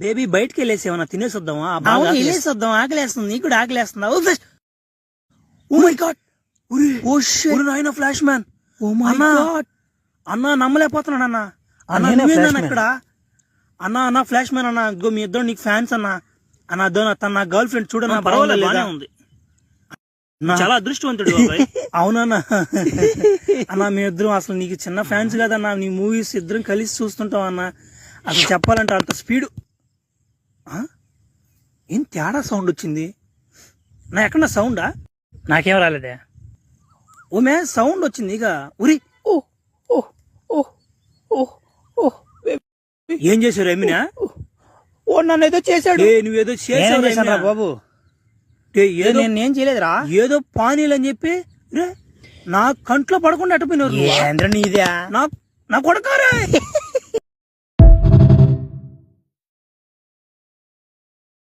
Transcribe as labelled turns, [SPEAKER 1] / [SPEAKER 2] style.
[SPEAKER 1] Baby బయటకి వెళ్ళేసి ఏమన్నా తినేసొద్దామా? వెళ్ళేసొద్దాం, ఆకలేస్తుంది. నీకు కూడా ఆకలేస్తుందా? ఓ మై గాడ్, నాయన flash man. Oh my God అన్నా, నమ్మలేకపోతున్నాడు అన్న. అన్న ఇక్కడ అన్న ఫ్లాష్ మ్యాన్ అన్న. మీ ఇద్దరు నీకు ఫ్యాన్స్ అన్న. తన నా గర్ల్ ఫ్రెండ్ చూడన్నా, పర్వాలేదు ఉంది. చాలా అదృష్టవంతుడు. అవునన్నా. అన్న మీ ఇద్దరం అసలు నీకు చిన్న ఫ్యాన్స్ కదన్నా. నీ మూవీస్ ఇద్దరం కలిసి చూస్తుంటాం అన్న. అసలు చెప్పాలంటే అంత స్పీడ్. ఏం తేడా సౌండ్ వచ్చింది నా? ఎక్కడ సౌండా? నాకేం రాలేదే. ఓమే సౌండ్ వచ్చింది ఇక. ఉరి ఏం చేశారు ఎమినా? ఓ నన్ను ఏదో చేశాడు. నువ్వేదో చేసావు బాబు. నేనేం చేయలేదురా. ఏదో పానీలు అని చెప్పి నా కంట్లో పడకుండా అట్టుపోయినారు. నీదే నా కొడకారే.